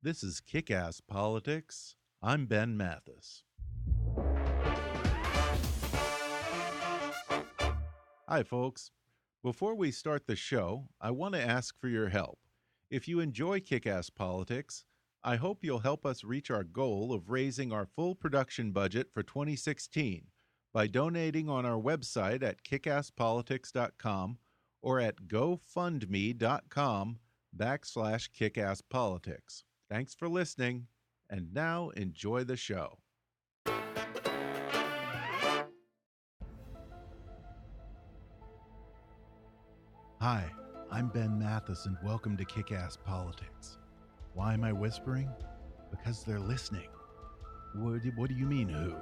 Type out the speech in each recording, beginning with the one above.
This is Kick-Ass Politics. I'm Ben Mathis. Hi, folks. Before we start the show, I want to ask for your help. If you enjoy Kick-Ass Politics, I hope you'll help us reach our goal of raising our full production budget for 2016 by donating on our website at kickasspolitics.com or at gofundme.com/kickasspolitics. Thanks for listening, and now enjoy the show. Hi, I'm Ben Mathis, and welcome to Kick-Ass Politics. Why am I whispering? Because they're listening. What do you mean, who?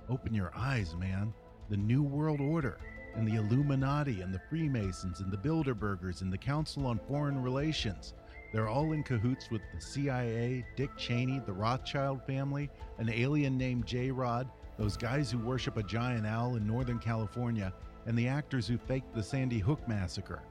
Open your eyes, man. The New World Order, and the Illuminati, and the Freemasons, and the Bilderbergers, and the Council on Foreign Relations. They're all in cahoots with the CIA, Dick Cheney, the Rothschild family, an alien named J-Rod, those guys who worship a giant owl in Northern California, and the actors who faked the Sandy Hook massacre.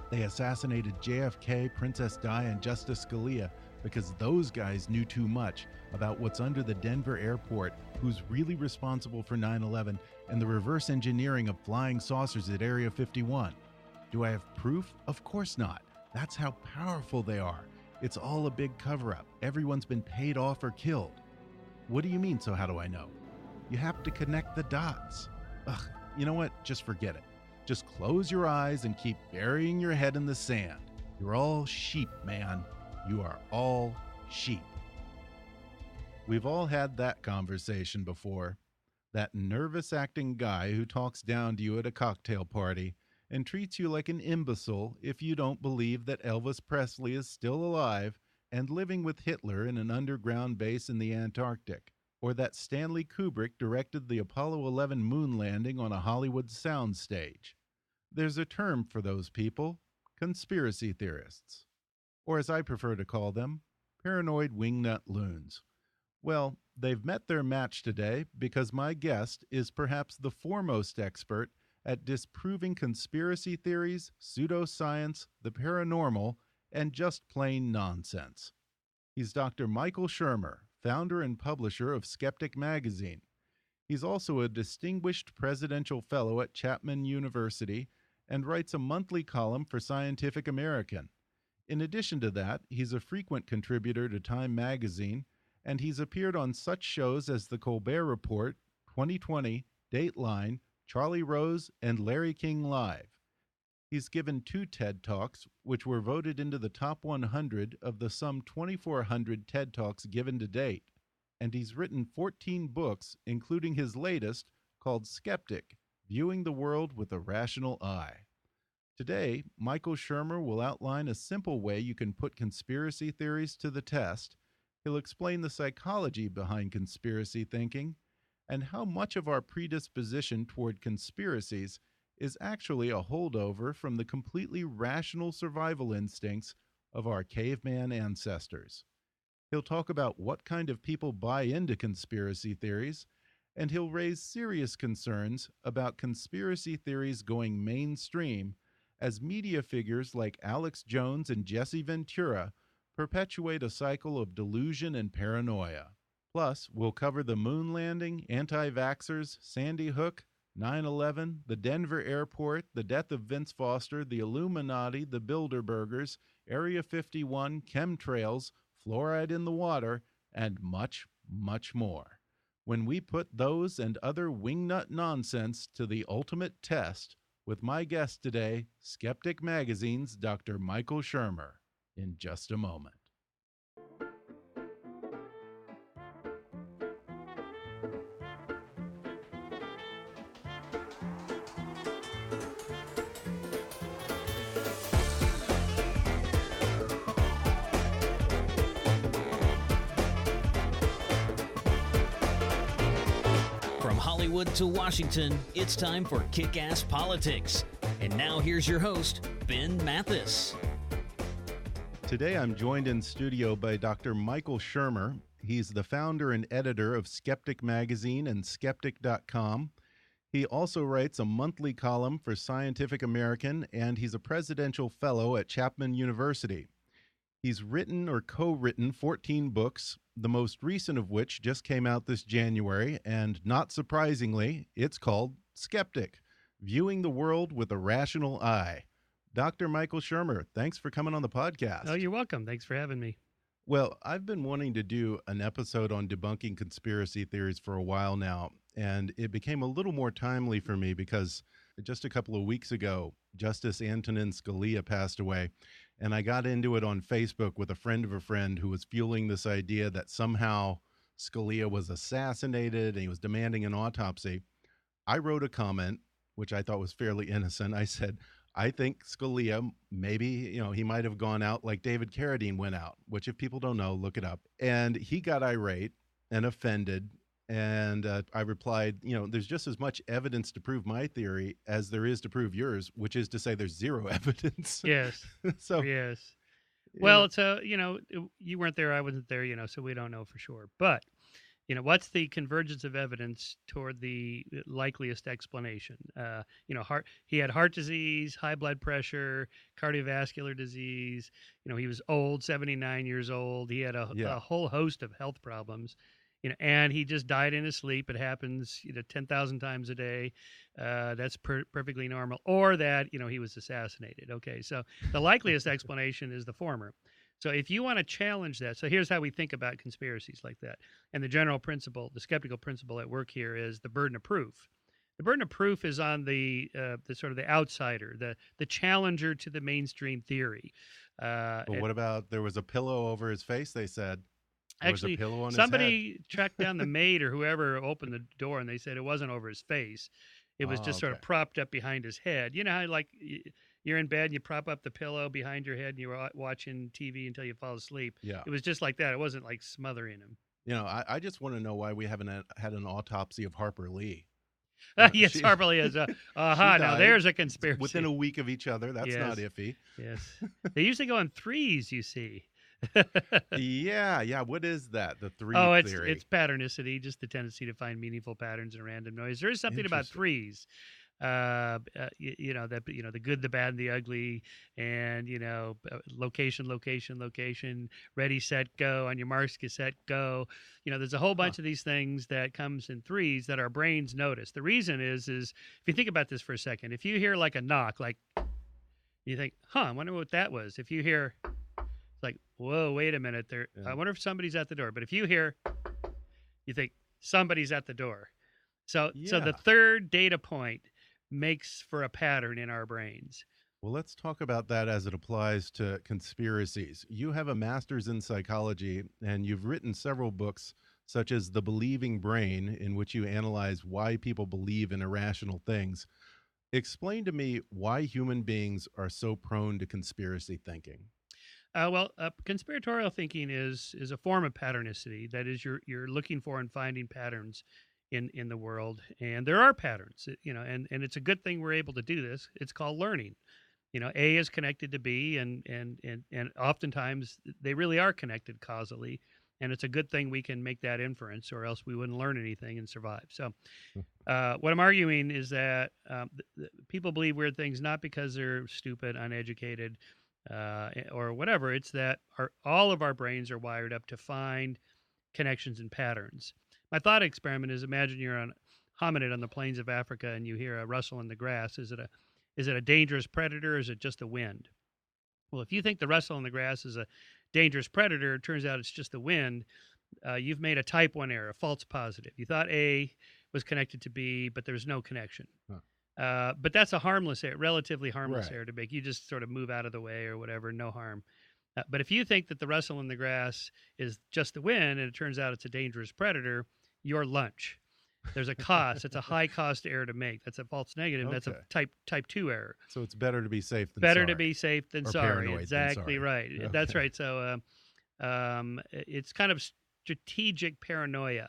They assassinated JFK, Princess Di, and Justice Scalia because those guys knew too much about what's under the Denver airport, who's really responsible for 9/11, and the reverse engineering of flying saucers at Area 51. Do I have proof? Of course not. That's how powerful they are. It's all a big cover-up. Everyone's been paid off or killed. What do you mean, so how do I know? You have to connect the dots. Ugh, you know what? Just forget it. Just close your eyes and keep burying your head in the sand. You're all sheep, man. You are all sheep. We've all had that conversation before. That nervous-acting guy who talks down to you at a cocktail party and treats you like an imbecile if you don't believe that Elvis Presley is still alive and living with Hitler in an underground base in the Antarctic, or that Stanley Kubrick directed the Apollo 11 moon landing on a Hollywood soundstage. There's a term for those people: conspiracy theorists. Or as I prefer to call them, paranoid wingnut loons. Well, they've met their match today because my guest is perhaps the foremost expert at disproving conspiracy theories, pseudoscience, the paranormal, and just plain nonsense. He's Dr. Michael Shermer, founder and publisher of Skeptic Magazine. He's also a distinguished presidential fellow at Chapman University and writes a monthly column for Scientific American. In addition to that, he's a frequent contributor to Time Magazine, and he's appeared on such shows as The Colbert Report, 2020, Dateline, Charlie Rose, and Larry King Live. He's given 2 TED Talks, which were voted into the top 100 of the some 2,400 TED Talks given to date. And he's written 14 books, including his latest, called Skeptic: Viewing the World with a Rational Eye. Today, Michael Shermer will outline a simple way you can put conspiracy theories to the test. He'll explain the psychology behind conspiracy thinking and how much of our predisposition toward conspiracies is actually a holdover from the completely rational survival instincts of our caveman ancestors. He'll talk about what kind of people buy into conspiracy theories, and he'll raise serious concerns about conspiracy theories going mainstream as media figures like Alex Jones and Jesse Ventura perpetuate a cycle of delusion and paranoia. Plus, we'll cover the moon landing, anti-vaxxers, Sandy Hook, 9/11, the Denver airport, the death of Vince Foster, the Illuminati, the Bilderbergers, Area 51, chemtrails, fluoride in the water, and much, much more. When we put those and other wingnut nonsense to the ultimate test with my guest today, Skeptic Magazine's Dr. Michael Shermer, in just a moment. Hollywood to Washington, it's time for Kick-Ass Politics. And now here's your host, Ben Mathis. Today I'm joined in studio by Dr. Michael Shermer. He's the founder and editor of Skeptic Magazine and Skeptic.com. He also writes a monthly column for Scientific American, and he's a presidential fellow at Chapman University. He's written or co-written 14 books, the most recent of which just came out this January, and not surprisingly, it's called Skeptic: Viewing the World with a Rational Eye. Dr. Michael Shermer, thanks for coming on the podcast. Oh, you're welcome. Thanks for having me. Well, I've been wanting to do an episode on debunking conspiracy theories for a while now, and it became a little more timely for me because just a couple of weeks ago, Justice Antonin Scalia passed away, and I got into it on Facebook with a friend of a friend who was fueling this idea that somehow Scalia was assassinated and he was demanding an autopsy. I wrote a comment, which I thought was fairly innocent. I said, I think Scalia, maybe, he might have gone out like David Carradine went out, which if people don't know, look it up. And he got irate and offended. And I replied, there's just as much evidence to prove my theory as there is to prove yours, which is to say there's zero evidence. Yes. So, yes. Well, so, you weren't there, I wasn't there, so we don't know for sure. But, what's the convergence of evidence toward the likeliest explanation? He had heart disease, high blood pressure, cardiovascular disease. He was old, 79 years old. He had a whole host of health problems. And he just died in his sleep. It happens, 10,000 times a day. That's perfectly normal. Or that, he was assassinated. Okay, so the likeliest explanation is the former. So if you want to challenge that, so here's how we think about conspiracies like that. And the general principle, the skeptical principle at work here is the burden of proof. The burden of proof is on the sort of the outsider, the challenger to the mainstream theory. But what about there was a pillow over his face, they said? Actually, somebody tracked down the maid or whoever opened the door, and they said it wasn't over his face. It was just sort of propped up behind his head. You know how, like, you're in bed and you prop up the pillow behind your head and you're watching TV until you fall asleep. Yeah. It was just like that. It wasn't like smothering him. I just want to know why we haven't had an autopsy of Harper Lee. Yes, Harper Lee is now there's a conspiracy. Within a week of each other. That's not iffy. Yes. They usually go in threes, you see. Yeah. What is that? The three theory? It's patternicity, just the tendency to find meaningful patterns in random noise. There is something about threes. The good, the bad, and the ugly, and location, ready, set, go, on your marks, get set, go. There's a whole bunch of these things that comes in threes that our brains notice. The reason is if you think about this for a second, if you hear like a knock, like you think, I wonder what that was. If you hear like, whoa, wait a minute, I wonder if somebody's at the door. But if you hear, you think somebody's at the door. So the third data point makes for a pattern in our brains. Well, let's talk about that as it applies to conspiracies. You have a master's in psychology, and you've written several books, such as The Believing Brain, in which you analyze why people believe in irrational things. Explain to me why human beings are so prone to conspiracy thinking. Conspiratorial thinking is a form of patternicity. That is, you're looking for and finding patterns in the world, and there are patterns, and it's a good thing we're able to do this. It's called learning. A is connected to B, and oftentimes they really are connected causally, and it's a good thing we can make that inference, or else we wouldn't learn anything and survive. So what I'm arguing is that people believe weird things not because they're stupid, uneducated, or whatever. It's that all of our brains are wired up to find connections and patterns. My thought experiment is, imagine you're on hominid on the plains of Africa and you hear a rustle in the grass. Is it a dangerous predator, or is it just the wind? Well, if you think the rustle in the grass is a dangerous predator, it turns out it's just the wind. You've made a type 1 error, a false positive. You thought A was connected to B, but there's no connection. But that's a harmless error, relatively harmless error to make. You just sort of move out of the way or whatever, no harm. But if you think that the rustle in the grass is just the wind and it turns out it's a dangerous predator, you're lunch. There's a cost. It's a high cost error to make. That's a false negative. Okay. That's a type 2 error. So it's better to be safe than sorry. Better to be safe than or sorry. Exactly than sorry. right. Okay. That's right. So it's kind of strategic paranoia.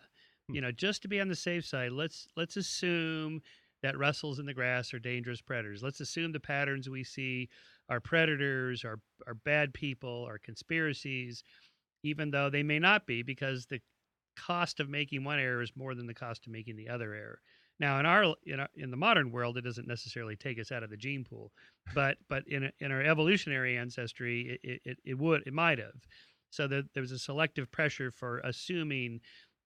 Just to be on the safe side, let's assume that rustles in the grass are dangerous predators. Let's assume the patterns we see are predators, are bad people, are conspiracies, even though they may not be, because the cost of making one error is more than the cost of making the other error. Now, in the modern world, it doesn't necessarily take us out of the gene pool, but in our evolutionary ancestry, it might have. So there's a selective pressure for assuming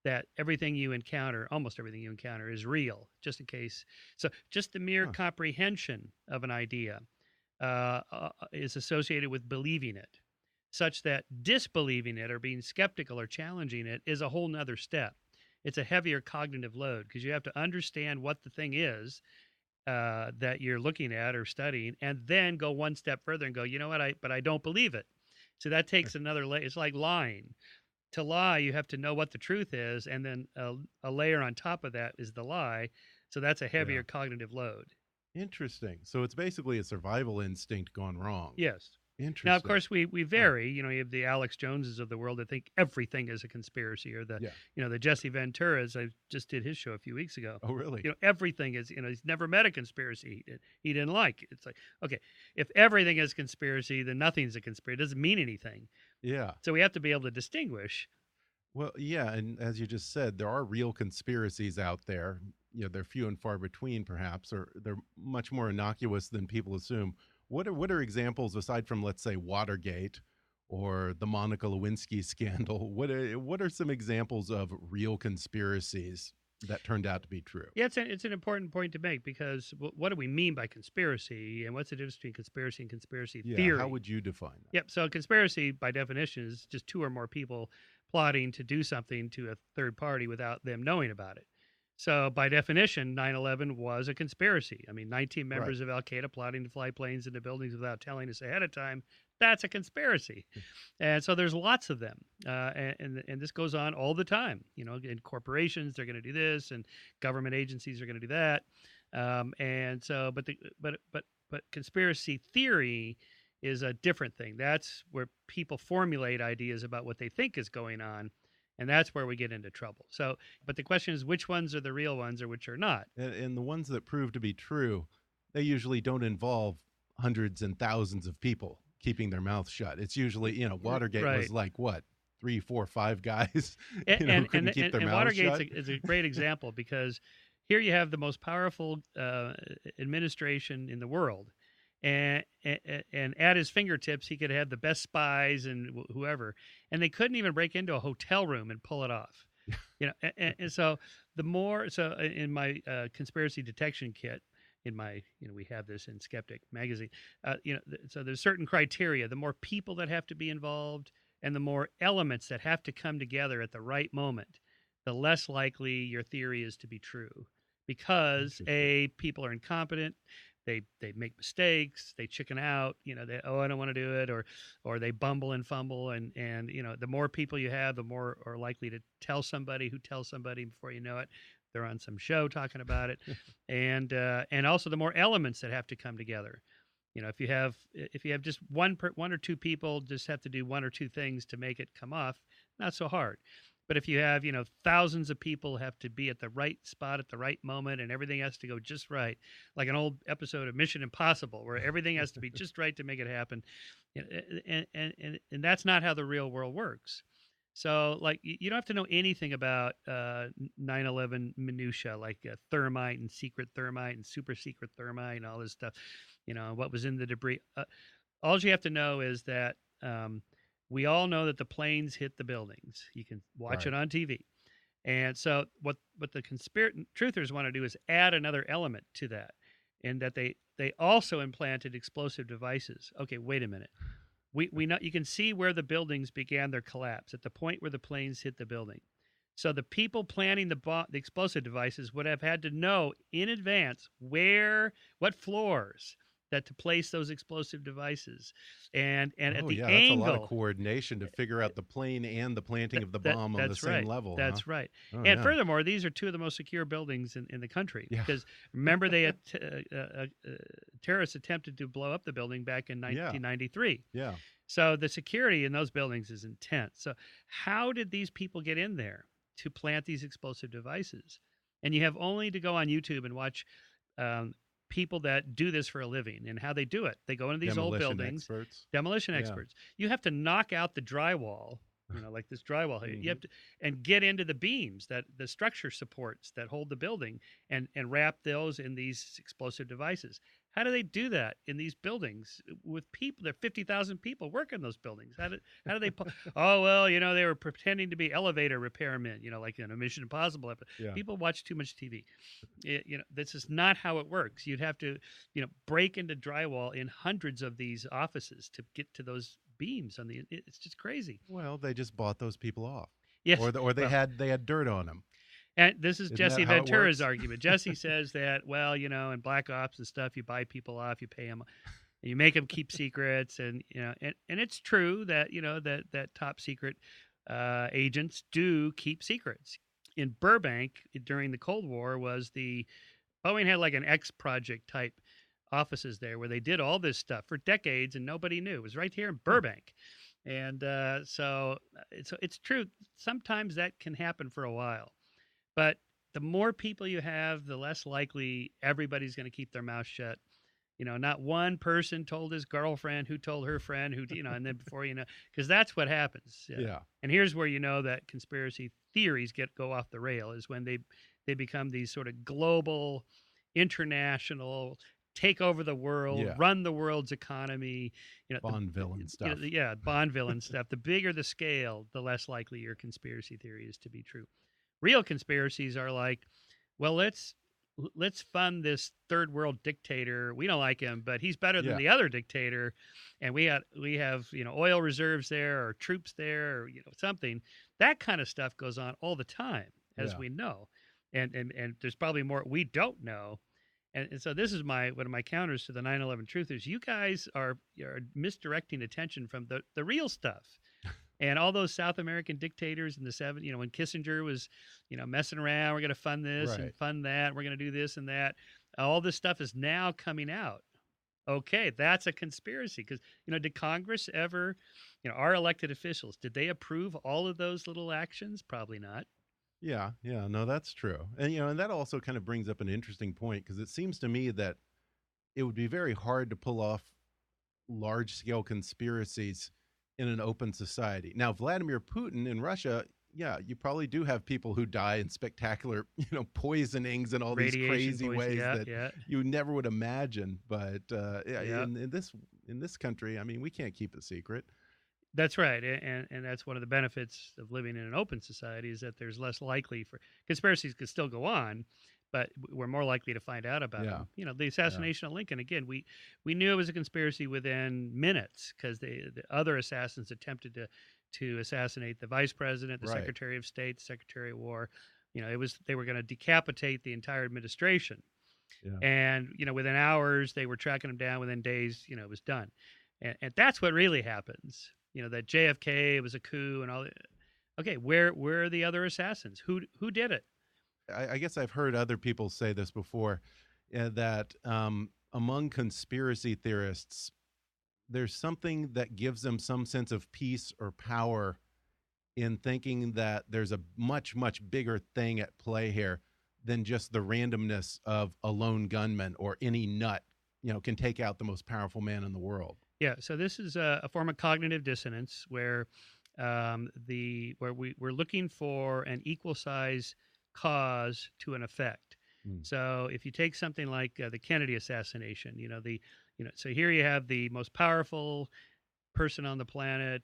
that everything you encounter, almost everything you encounter, is real, just in case. So just the mere comprehension of an idea is associated with believing it, such that disbelieving it or being skeptical or challenging it is a whole nother step. It's a heavier cognitive load because you have to understand what the thing is that you're looking at or studying, and then go one step further and go, you know what, but I don't believe it. So that takes another layer. It's like lying. To lie, you have to know what the truth is, and then a layer on top of that is the lie. So that's a heavier cognitive load. Interesting. So it's basically a survival instinct gone wrong. Yes. Interesting. Now, of course, we vary. You have the Alex Joneses of the world that think everything is a conspiracy, or the Jesse Venturas. I just did his show a few weeks ago. Oh, really? Everything is. He's never met a conspiracy he didn't like. It's like, okay, if everything is conspiracy, then nothing's a conspiracy. It doesn't mean anything. Yeah. So we have to be able to distinguish. Well, yeah, and as you just said, there are real conspiracies out there. They're few and far between, perhaps, or they're much more innocuous than people assume. What are examples aside from, let's say, Watergate or the Monica Lewinsky scandal? What are some examples of real conspiracies that turned out to be true? Yeah, it's an important point to make, because what do we mean by conspiracy, and what's the difference between conspiracy and conspiracy theory? How would you define that? Yep. So conspiracy, by definition, is just two or more people plotting to do something to a third party without them knowing about it. So by definition, 9/11 was a conspiracy. I mean, 19 members of Al-Qaeda plotting to fly planes into buildings without telling us ahead of time. That's a conspiracy. And so there's lots of them. And this goes on all the time. In corporations, they're going to do this, and government agencies are going to do that. And so, but conspiracy theory is a different thing. That's where people formulate ideas about what they think is going on. And that's where we get into trouble. So, but the question is, which ones are the real ones or which are not? And the ones that prove to be true, they usually don't involve hundreds and thousands of people keeping their mouths shut. It's usually, Watergate was like, what, 3, 4, 5 guys couldn't keep their mouths shut? Watergate is a great example, because here you have the most powerful administration in the world. And at his fingertips, he could have the best spies and whoever, and they couldn't even break into a hotel room and pull it off. And so in my conspiracy detection kit, we have this in Skeptic Magazine. So there's certain criteria. The more people that have to be involved, and the more elements that have to come together at the right moment, the less likely your theory is to be true, because people are incompetent. They make mistakes, they chicken out, I don't want to do it, or they bumble and fumble, and the more people you have, the more are likely to tell somebody who tells somebody before you know it, they're on some show talking about it, and also the more elements that have to come together. If you have just one or two people just have to do one or two things to make it come off, not so hard. But if you have, thousands of people have to be at the right spot at the right moment, and everything has to go just right, like an old episode of Mission Impossible, where everything has to be just right to make it happen. And that's not how the real world works. So, like, you don't have to know anything about 9/11 minutia, like thermite and secret thermite and super secret thermite and all this stuff, what was in the debris. All you have to know is that we all know that the planes hit the buildings. You can watch it on TV. And so what the truthers want to do is add another element to that, and that they also implanted explosive devices. Okay, wait a minute. We know, you can see where the buildings began their collapse, at the point where the planes hit the building. So the people planning the explosive devices would have had to know in advance what floors that to place those explosive devices, and at the angle. That's a lot of coordination to figure out the plane and the planting of the bomb on the same level. That's right. And furthermore, these are two of the most secure buildings in the country, because remember, they had terrorists attempted to blow up the building back in 1993. Yeah. So the security in those buildings is intense. So how did these people get in there to plant these explosive devices? And you have only to go on YouTube and watch people that do this for a living and how they do it. They go into these old buildings. Demolition experts. You have to knock out the drywall like this drywall. Mm-hmm. You have to and get into the beams that the structure supports that hold the building, and wrap those in these explosive devices. How do they do that in these buildings with people? There are 50,000 people working in those buildings. How do they? Oh well, they were pretending to be elevator repairmen. Like in a Mission Impossible episode. Yeah. People watch too much TV. This is not how it works. You'd have to, break into drywall in hundreds of these offices to get to those beams on the. It's just crazy. Well, they just bought those people off. Yes, or they had dirt on them. And this is Isn't Jesse that how it Ventura's works? argument. Jesse says that, in Black Ops and stuff, you buy people off, you pay them, and you make them keep secrets, and it's true that that top secret agents do keep secrets. In Burbank during the Cold War Boeing had like an X project type offices there where they did all this stuff for decades and nobody knew. It was right here in Burbank. And so it's true. Sometimes that can happen for a while. But the more people you have, the less likely everybody's going to keep their mouth shut. Not one person told his girlfriend who told her friend who, and then before because that's what happens. Yeah. And here's where that conspiracy theories go off the rail is when they become these sort of global, international, take over the world, run the world's economy. Bond villain stuff. Bond villain stuff. The bigger the scale, the less likely your conspiracy theory is to be true. Real conspiracies are like, well, let's fund this third world dictator. We don't like him, but he's better than the other dictator, and we have oil reserves there or troops there or something. That kind of stuff goes on all the time, as we know, and there's probably more we don't know. And so this is one of my counters to the 9/11 truthers. You guys are misdirecting attention from the real stuff. And all those South American dictators in the 70s, when Kissinger was, messing around, we're going to fund this and fund that, we're going to do this and that. All this stuff is now coming out. Okay, that's a conspiracy. Because, did Congress ever, our elected officials, did they approve all of those little actions? Probably not. Yeah, no, that's true. And, and that also kind of brings up an interesting point because it seems to me that it would be very hard to pull off large-scale conspiracies in an open society. Now, Vladimir Putin in Russia, you probably do have people who die in spectacular, poisonings and all these crazy ways that you never would imagine. But in this country, I mean, we can't keep a secret. That's right, and that's one of the benefits of living in an open society is that there's less likely for conspiracies could still go on, but we're more likely to find out about them. The assassination of Lincoln, again, we knew it was a conspiracy within minutes because the other assassins attempted to assassinate the vice president, the secretary of state, the secretary of war. They were going to decapitate the entire administration. Yeah. And, within hours, they were tracking them down. Within days, it was done. And that's what really happens. That JFK was a coup and all that. Okay, where are the other assassins? Who did it? I guess I've heard other people say this before, that among conspiracy theorists, there's something that gives them some sense of peace or power in thinking that there's a much, much bigger thing at play here than just the randomness of a lone gunman or any nut, can take out the most powerful man in the world. Yeah, so this is a form of cognitive dissonance where we're looking for an equal size cause to an effect. So if you take something like the Kennedy assassination, so here you have the most powerful person on the planet,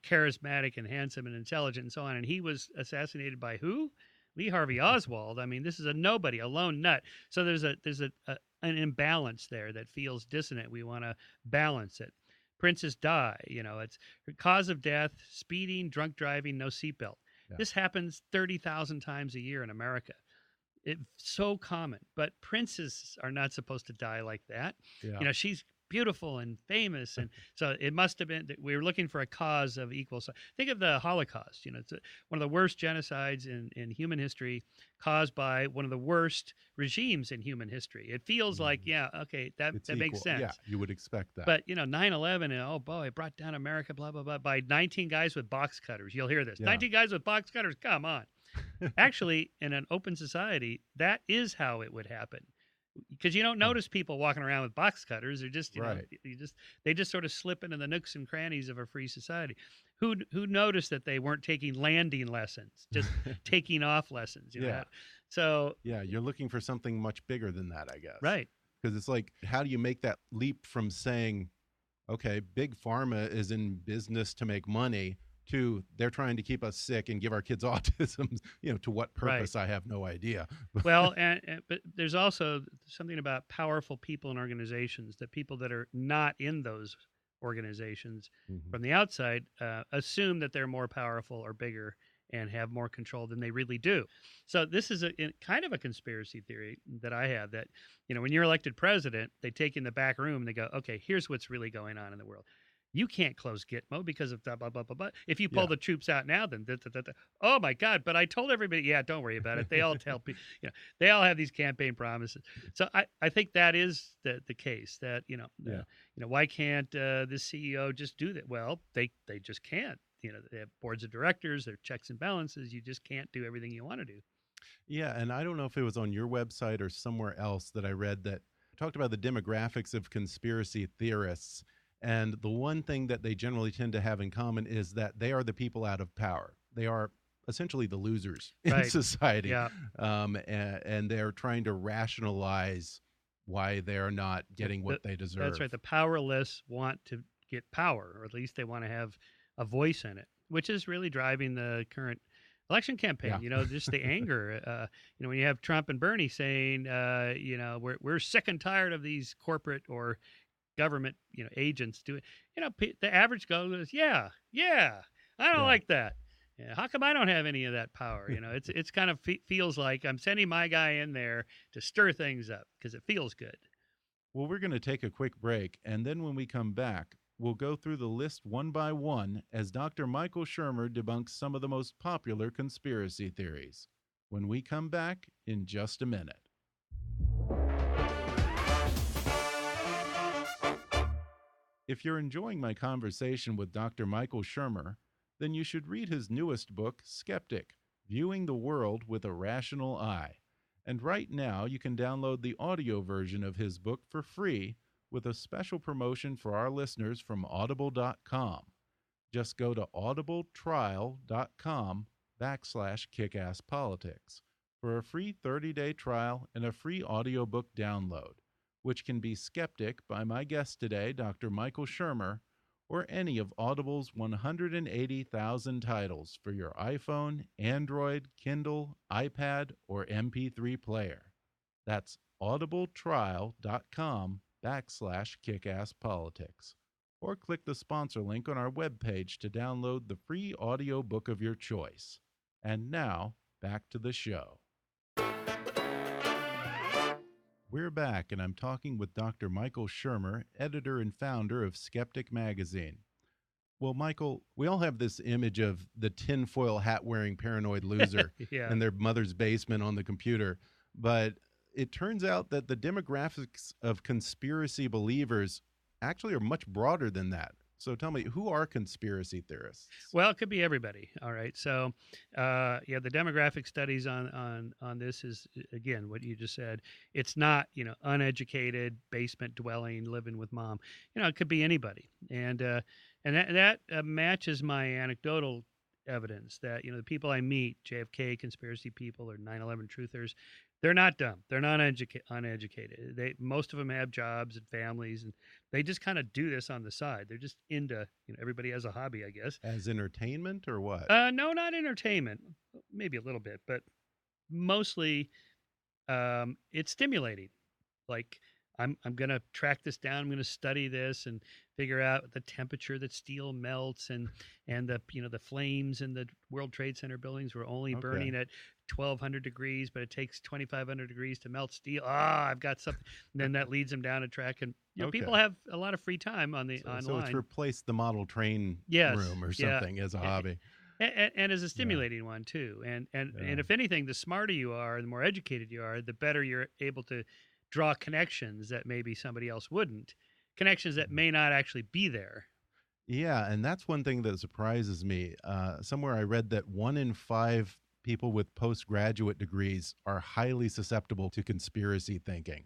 charismatic and handsome and intelligent and so on, and he was assassinated by who? Lee Harvey Oswald. I mean, this is a nobody, a lone nut. So there's an imbalance there that feels dissonant. We want to balance it. Princess Di, it's her cause of death: speeding, drunk driving, no seatbelt. Yeah. This happens 30,000 times a year in America. It's so common, but princes are not supposed to die like that. Yeah. She's beautiful and famous, and so it must have been that we were looking for a cause of equal size. Think of the Holocaust. It's one of the worst genocides in human history, caused by one of the worst regimes in human history. It feels like, that makes sense. Yeah, you would expect that. But 9/11, oh boy, it brought down America, blah blah blah, by 19 guys with box cutters. You'll hear this. 19 guys with box cutters. Come on. Actually, in an open society, that is how it would happen. because you don't notice people walking around with box cutters. They're just, Right. they just sort of slip into the nooks and crannies of a free society. Who noticed that they weren't taking landing lessons, just taking off lessons? You know? Yeah. So Yeah, you're looking for something much bigger than that, I guess. right. Because it's like, how do you make that leap from saying, okay, big pharma is in business to make money, to they're trying to keep us sick and give our kids autism, to what purpose, I have no idea. Well, but there's also something about powerful people and organizations, that people that are not in those organizations from the outside assume that they're more powerful or bigger and have more control than they really do. So this is kind of a conspiracy theory that I have, that, when you're elected president, they take you in the back room and they go, okay, here's what's really going on in the world. You can't close Gitmo because of blah, blah, blah, blah, blah. If you pull the troops out now, then oh my God, but I told everybody, yeah, don't worry about it. They all tell people, they all have these campaign promises. So I think that is the case, that, why can't this CEO just do that? Well, they just can't. They have boards of directors, their checks and balances. You just can't do everything you want to do. Yeah, and I don't know if it was on your website or somewhere else that I read that talked about the demographics of conspiracy theorists. And the one thing that they generally tend to have in common is that they are the people out of power. They are essentially the losers in society. Yeah. And they're trying to rationalize why they're not getting what they deserve. That's right. The powerless want to get power, or at least they want to have a voice in it, which is really driving the current election campaign. Just the anger. When you have Trump and Bernie saying, we're sick and tired of these corporate or government, agents doing, the average goes, yeah, I don't like that. Yeah, how come I don't have any of that power? It's kind of feels like I'm sending my guy in there to stir things up because it feels good. Well, we're going to take a quick break, and then when we come back, we'll go through the list one by one as Dr. Michael Shermer debunks some of the most popular conspiracy theories. When we come back in just a minute. If you're enjoying my conversation with Dr. Michael Shermer, then you should read his newest book, Skeptic, Viewing the World with a Rational Eye. And right now, you can download the audio version of his book for free with a special promotion for our listeners from audible.com. Just go to audibletrial.com/kickasspolitics for a free 30-day trial and a free audiobook download, which can be Skeptic by my guest today, Dr. Michael Shermer, or any of Audible's 180,000 titles for your iPhone, Android, Kindle, iPad, or MP3 player. That's audibletrial.com/kickasspolitics. Or click the sponsor link on our webpage to download the free audiobook of your choice. And now, back to the show. We're back, and I'm talking with Dr. Michael Shermer, editor and founder of Skeptic Magazine. Well, Michael, we all have this image of the tinfoil hat-wearing paranoid loser in their mother's basement on the computer, but it turns out that the demographics of conspiracy believers actually are much broader than that. So tell me, who are conspiracy theorists? Well, it could be everybody. All right. So, the demographic studies on this is, again, what you just said. It's not, uneducated, basement dwelling, living with mom. It could be anybody. And that matches my anecdotal evidence that, the people I meet, JFK conspiracy people or 9/11 truthers, they're not dumb. They're not uneducated. Most of them have jobs and families, and they just kind of do this on the side. They're just into, everybody has a hobby, I guess. As entertainment or what? No, not entertainment. Maybe a little bit, but mostly it's stimulating. Like, I'm going to track this down. I'm going to study this and figure out the temperature that steel melts and the the flames in the World Trade Center buildings were only burning at 1,200 degrees, but it takes 2,500 degrees to melt steel. I've got something. And then that leads them down a track, and people have a lot of free time online. So it's replaced the model train room or something as a hobby. And as a stimulating one too. And if anything, the smarter you are, the more educated you are, the better you're able to draw connections that maybe somebody else wouldn't, connections that may not actually be there. Yeah, and that's one thing that surprises me. Somewhere I read that 1 in 5 people with postgraduate degrees are highly susceptible to conspiracy thinking.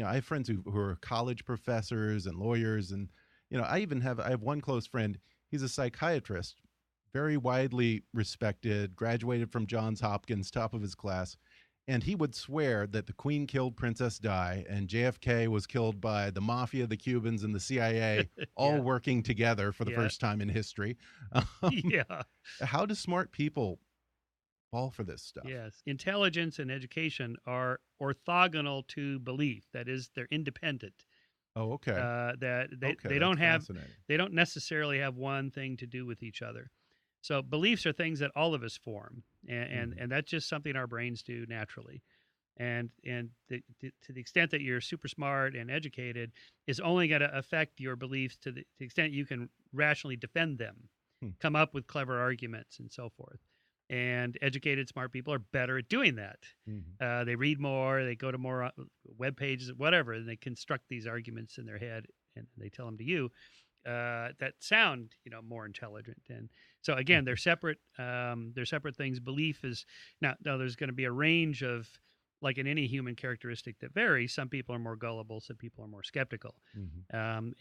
I have friends who are college professors and lawyers, and I have one close friend. He's a psychiatrist, very widely respected, graduated from Johns Hopkins, top of his class. And he would swear that the Queen killed Princess Di and JFK was killed by the mafia, the Cubans, and the CIA, all Yeah. working together for the Yeah. first time in history. Yeah. How do smart people fall for this stuff? Yes. Intelligence and education are orthogonal to belief. That is, they're independent. Oh, okay. That they Okay, don't that's have fascinating. they don't necessarily have one thing to do with each other. So beliefs are things that all of us form, and that's just something our brains do naturally. And to the extent that you're super smart and educated is only going to affect your beliefs to the extent you can rationally defend them, come up with clever arguments, and so forth. And educated, smart people are better at doing that. They read more, they go to more web pages, whatever, and they construct these arguments in their head, and they tell them to you that sound, more intelligent. And so again, they're separate. They're separate things. Belief is now there's going to be a range of, like in any human characteristic, that varies. Some people are more gullible, some people are more skeptical, and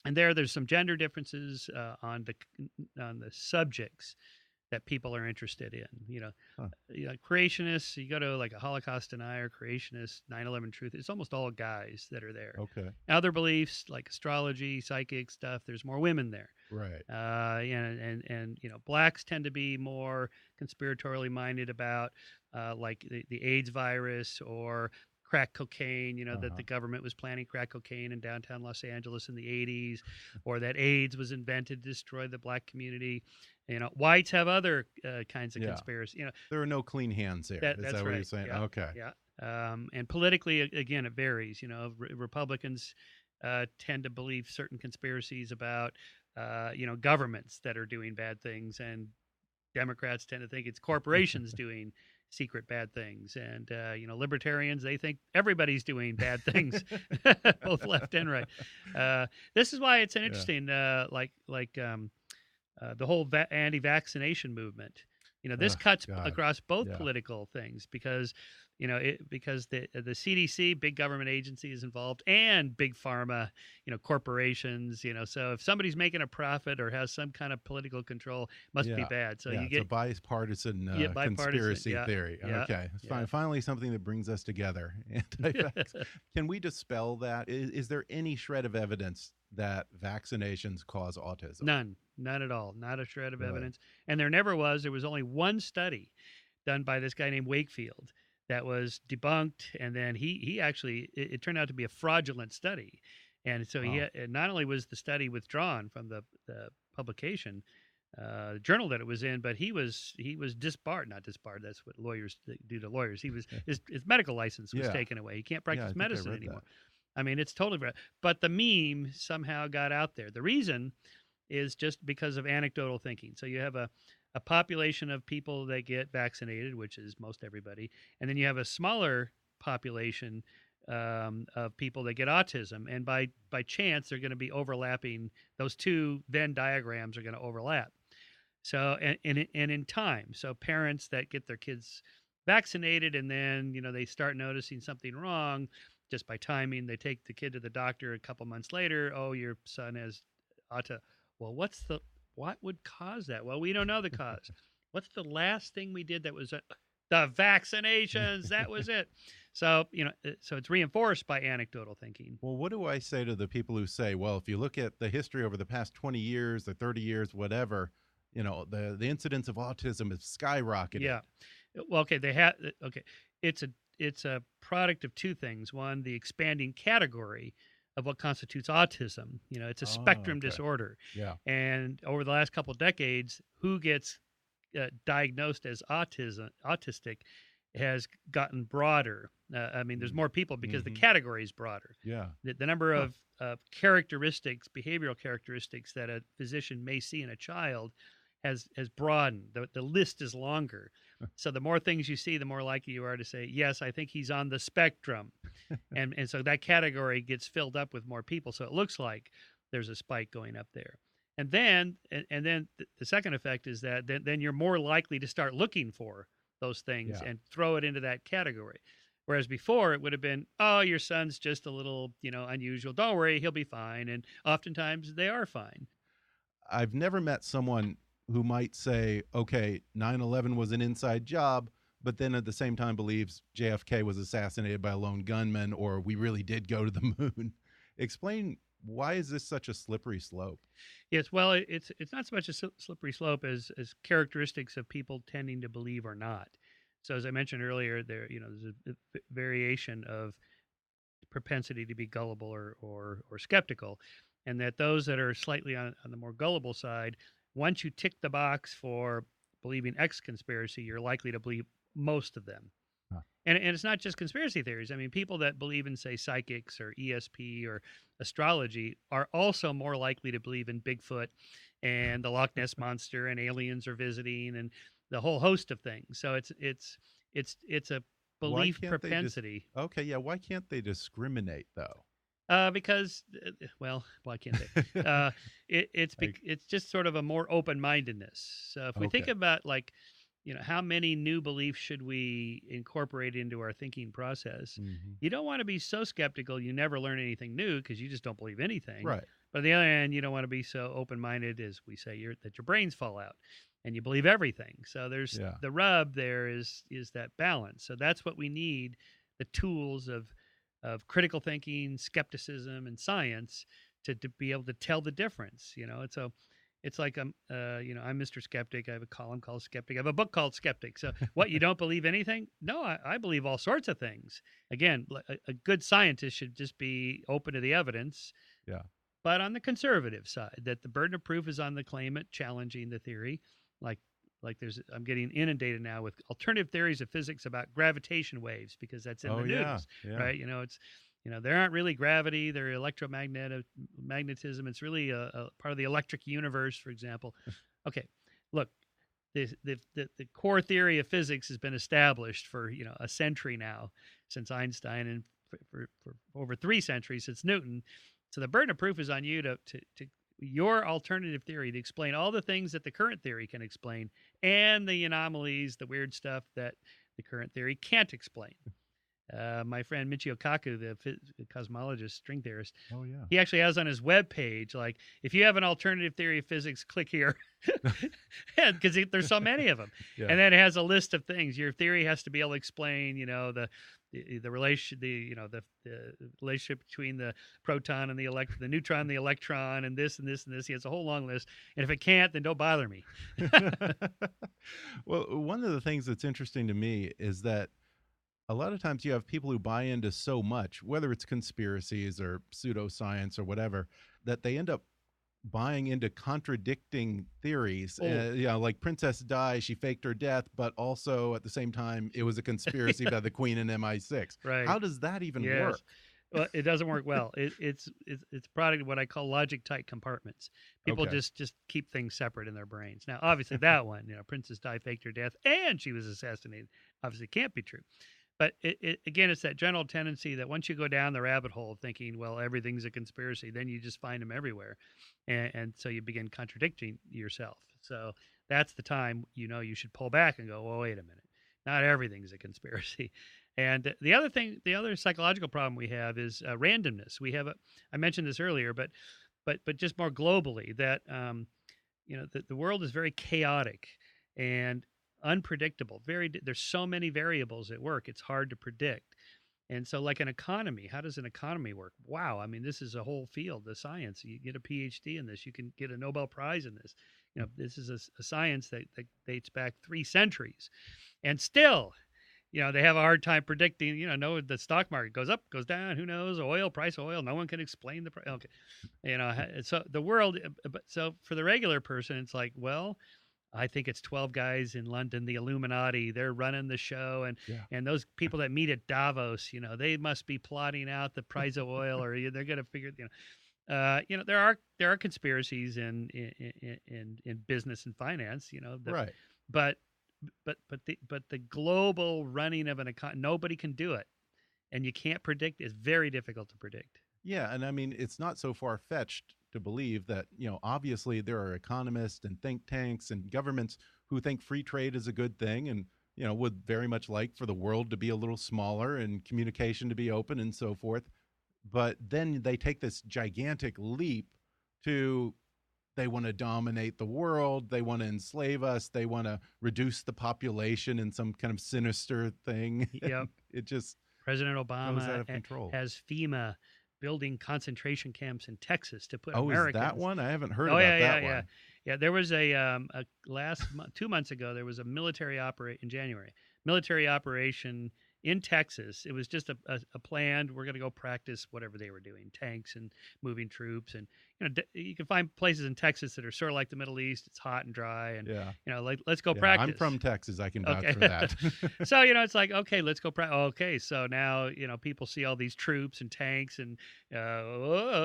there's some gender differences on the subjects that people are interested in. Creationists, you go to like a Holocaust denier, creationist, 9/11 truth, it's almost all guys that are there. Okay. Other beliefs like astrology, psychic stuff, there's more women there. Right. And blacks tend to be more conspiratorially minded about like the AIDS virus or crack cocaine, that the government was planning crack cocaine in downtown Los Angeles in the 80s, or that AIDS was invented to destroy the black community. Whites have other kinds of conspiracy. There are no clean hands here. That's Is that right. what you're saying? Yeah. Okay. Yeah. And politically, again, it varies. Republicans tend to believe certain conspiracies about, governments that are doing bad things, and Democrats tend to think it's corporations doing secret bad things. And, libertarians, they think everybody's doing bad things, both left and right. This is why it's an interesting, the whole anti-vaccination movement. This cuts across both political things because, because the CDC, big government agency, is involved, and big pharma, corporations. So if somebody's making a profit or has some kind of political control, must be bad. So you get a bipartisan conspiracy theory. Okay, finally something that brings us together. Anti-vax. Can we dispel that? Is there any shred of evidence that vaccinations cause autism? None at all. Not a shred of evidence. And there never was. There was only one study done by this guy named Wakefield that was debunked. And then he actually, it turned out to be a fraudulent study. And so not only was the study withdrawn from the publication, journal that it was in, but he was disbarred. Not disbarred. That's what lawyers do to lawyers. He was his medical license was taken away. He can't practice medicine anymore. I mean, it's totally right. But the meme somehow got out there. The reason is just because of anecdotal thinking. So you have a population of people that get vaccinated, which is most everybody, and then you have a smaller population of people that get autism, and by chance they're going to be overlapping. Those two Venn diagrams are going to overlap. So and in time, so parents that get their kids vaccinated and then they start noticing something wrong just by timing. They take the kid to the doctor a couple months later. Oh, your son has autism. Well, what would cause that? Well, we don't know the cause. What's the last thing we did that was the vaccinations? That was it. So, so it's reinforced by anecdotal thinking. Well, what do I say to the people who say, well, if you look at the history over the past 20 years or 30 years, whatever, the incidence of autism has skyrocketed. Yeah. Well, okay. It's a product of two things. One, the expanding category of what constitutes autism. It's a spectrum disorder. Yeah. And over the last couple of decades, who gets diagnosed as autistic has gotten broader. I mean, there's more people because the category is broader. Yeah. The number of characteristics, behavioral characteristics that a physician may see in a child has broadened. The list is longer. So the more things you see, the more likely you are to say, yes, I think he's on the spectrum. and so that category gets filled up with more people. So it looks like there's a spike going up there. And then the second effect is that then you're more likely to start looking for those things and throw it into that category. Whereas before it would have been, oh, your son's just a little, unusual. Don't worry, he'll be fine. And oftentimes they are fine. I've never met someone who might say, okay, 9/11 was an inside job, but then at the same time believes JFK was assassinated by a lone gunman, or we really did go to the moon. Explain, why is this such a slippery slope? Yes, well, it's not so much a slippery slope as characteristics of people tending to believe or not. So as I mentioned earlier, there's a variation of propensity to be gullible or skeptical, and that those that are slightly on the more gullible side, once you tick the box for believing X conspiracy, you're likely to believe most of them. Huh. And it's not just conspiracy theories. I mean, people that believe in, say, psychics or ESP or astrology are also more likely to believe in Bigfoot and the Loch Ness Monster and aliens are visiting and the whole host of things. So it's a belief propensity. Okay, yeah. Why can't they discriminate though? Because, well, why can't they? It's just sort of a more open-mindedness. So if we think about how many new beliefs should we incorporate into our thinking process? Mm-hmm. You don't want to be so skeptical you never learn anything new because you just don't believe anything. Right. But on the other hand, you don't want to be so open-minded as we say that your brains fall out and you believe everything. So there's the rub there is that balance. So that's what we need, the tools of critical thinking, skepticism, and science to be able to tell the difference. It's like I'm Mr. Skeptic. I have a column called Skeptic. I have a book called Skeptic. So what, you don't believe anything? No, I believe all sorts of things. Again, a good scientist should just be open to the evidence. Yeah. But on the conservative side, that the burden of proof is on the claimant challenging the theory. I'm getting inundated now with alternative theories of physics about gravitation waves because that's in the news, right? There aren't really gravity; they're magnetism. It's really a part of the electric universe, for example. Okay, look, the core theory of physics has been established for a century now, since Einstein, and for over 3 centuries since Newton. So the burden of proof is on you to your alternative theory to explain all the things that the current theory can explain and the anomalies, the weird stuff that the current theory can't explain. My friend Michio Kaku, the cosmologist, string theorist, he actually has on his webpage, if you have an alternative theory of physics, click here, because there's so many of them. Yeah. And then it has a list of things. Your theory has to be able to explain, the relation, the relationship between the proton and the neutron and the electron, and this and this and this. He has a whole long list. And if it can't, then don't bother me. Well, one of the things that's interesting to me is that a lot of times you have people who buy into so much, whether it's conspiracies or pseudoscience or whatever, that they end up buying into contradicting theories. Like Princess Di, she faked her death, but also at the same time, it was a conspiracy by the Queen and MI6. Right. How does that even work? Well, it doesn't work well. It's product of what I call logic tight compartments. People just keep things separate in their brains. Now, obviously, that one, Princess Di faked her death and she was assassinated, obviously can't be true. But again, it's that general tendency that once you go down the rabbit hole of thinking, well, everything's a conspiracy, then you just find them everywhere. And so you begin contradicting yourself. So that's the time, you should pull back and go, well, wait a minute. Not everything's a conspiracy. And the other psychological problem we have is randomness. I mentioned this earlier, but just more globally, that the world is very chaotic and unpredictable. There's so many variables at work. It's hard to predict. And so, like an economy, how does an economy work? Wow, I mean, this is a whole field, the science. You get a PhD in this, you can get a Nobel Prize in this. This is a science that dates back 3 centuries, and still, they have a hard time predicting. The stock market goes up, goes down. Who knows? Price of oil. No one can explain the price. Okay, so the world. So for the regular person, it's like, well, I think it's 12 guys in London, the Illuminati. They're running the show, and those people that meet at Davos, they must be plotting out the price of oil, or they're going to figure. There are conspiracies in business and finance. Right. But the global running of an economy, nobody can do it, and you can't predict. It's very difficult to predict. Yeah, and I mean, it's not so far-fetched to believe that, obviously there are economists and think tanks and governments who think free trade is a good thing, and would very much like for the world to be a little smaller and communication to be open and so forth. But then they take this gigantic leap to they want to dominate the world. They want to enslave us. They want to reduce the population in some kind of sinister thing. Yep. It just President goes Obama out of control. has FEMA building concentration camps in Texas to put Oh, Americans. is that one? I haven't heard Oh, about yeah, that yeah, one. yeah. There was a 2 months ago, there was a military in January, military operation in Texas. It was just a planned, we're going to go practice whatever they were doing, tanks and moving troops. And, you can find places in Texas that are sort of like the Middle East. It's hot and dry. And, like, let's go practice. I'm from Texas. I can vouch for that. So, it's like, okay, let's go practice. Okay, so now, people see all these troops and tanks and,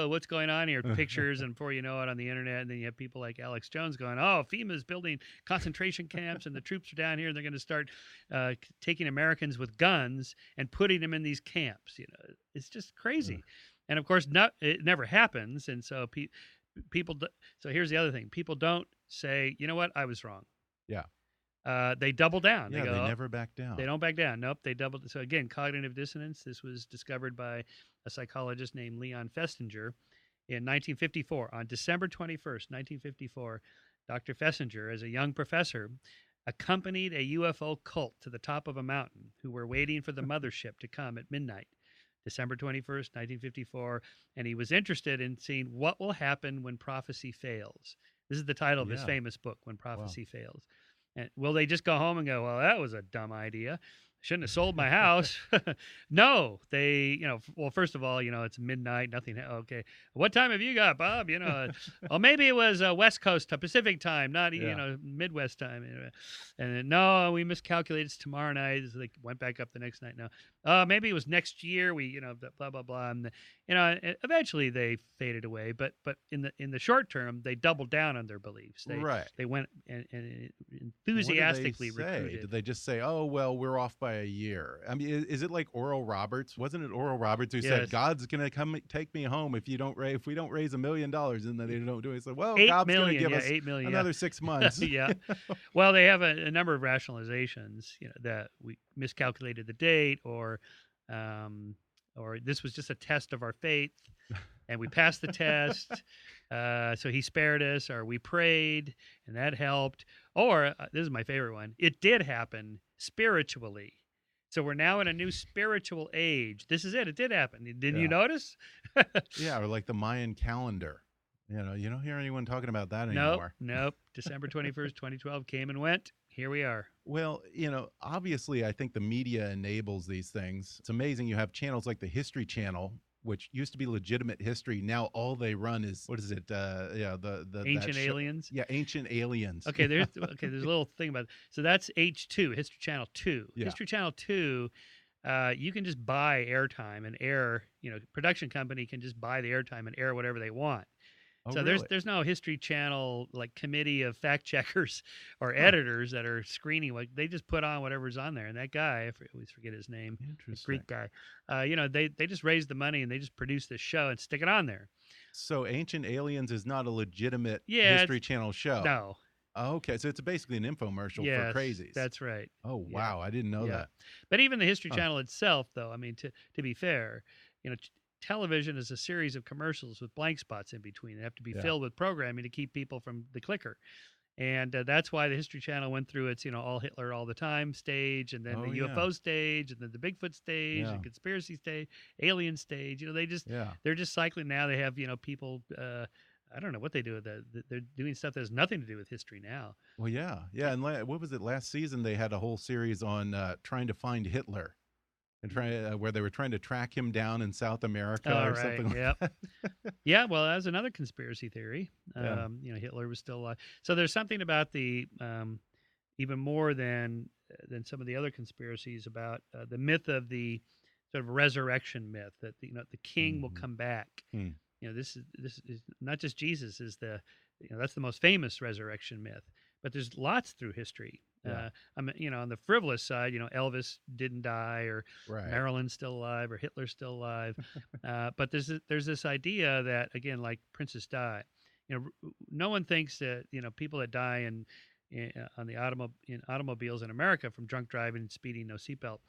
what's going on here? Pictures, and before you know it, on the internet, and then you have people like Alex Jones going, oh, FEMA's building concentration camps, and the troops are down here, and they're going to start taking Americans with guns and putting them in these camps. It's just crazy. And of course, it never happens. And so people. So here's the other thing: people don't say, "You know what? I was wrong." Yeah. They double down. Yeah, they go, never back down. They don't back down. Nope. They double. So again, cognitive dissonance. This was discovered by a psychologist named Leon Festinger in 1954. On December 21st, 1954, Dr. Festinger, as a young professor, accompanied a UFO cult to the top of a mountain who were waiting for the mothership to come at midnight. December 21st, 1954, and he was interested in seeing what will happen when prophecy fails. This is the title of his famous book, When Prophecy Fails. And will they just go home and go, well, that was a dumb idea. Shouldn't have sold my house. No, they, well, first of all, it's midnight, nothing. Okay. What time have you got, Bob? Well, maybe it was West Coast Pacific time, not, Midwest time. And then, no, we miscalculated. It's tomorrow night. So they went back up the next night. No, maybe it was next year. We, blah, blah, blah. And, eventually they faded away. But in the short term, they doubled down on their beliefs. They went and enthusiastically recruited. Did they just say, oh, well, we're off by a year? I mean, is it like Oral Roberts? Wasn't it Oral Roberts who said God's going to come take me home if we don't raise $1 million, and then they don't do it? So, well, God's going to give us $8 million, another 6 months. Yeah. Well, they have a number of rationalizations. That we miscalculated the date, or this was just a test of our faith, and we passed the test. So he spared us, or we prayed, and that helped. Or this is my favorite one: it did happen spiritually. So we're now in a new spiritual age. This is it. It did happen. Didn't you notice? Yeah, or like the Mayan calendar. You don't hear anyone talking about that anymore. Nope. December 21st, 2012 came and went. Here we are. Well, obviously, I think the media enables these things. It's amazing. You have channels like the History Channel, which used to be legitimate history. Now all they run is, what is it? The Ancient Aliens. Yeah, Ancient Aliens. Okay, there's a little thing about it. So that's H2, History Channel 2. Yeah. History Channel 2, you can just buy airtime and air. Production company can just buy the airtime and air whatever they want. Oh, so really? there's no History Channel like committee of fact checkers or editors that are screening. Like, they just put on whatever's on there. And that guy, I always forget his name, the Greek guy. They just raise the money and they just produce this show and stick it on there. So Ancient Aliens is not a legitimate History Channel show. No. Oh, okay, so it's basically an infomercial for crazies. That's right. Oh, wow, I didn't know that. But even the History Channel itself, though, I mean, to be fair, television is a series of commercials with blank spots in between. They have to be filled with programming to keep people from the clicker. And that's why the History Channel went through its, all Hitler all the time stage, and then the UFO stage, and then the Bigfoot stage, and conspiracy stage, alien stage. They're just cycling now. They have, people, I don't know what they do with that. They're doing stuff that has nothing to do with history now. Well, yeah. And what was it? Last season, they had a whole series on trying to find Hitler. And where they were trying to track him down in South America something like that. Yeah, well, that's another conspiracy theory. Hitler was still alive. So there's something about the even more than some of the other conspiracies about the myth of the sort of resurrection myth that the king will come back. This is not just Jesus is that's the most famous resurrection myth, but there's lots through history. On the frivolous side, Elvis didn't die, or Marilyn's still alive, or Hitler's still alive. But there's this idea that, again, like Princess Di, no one thinks that people that die in on the in automobiles in America from drunk driving, speeding, no seatbelt.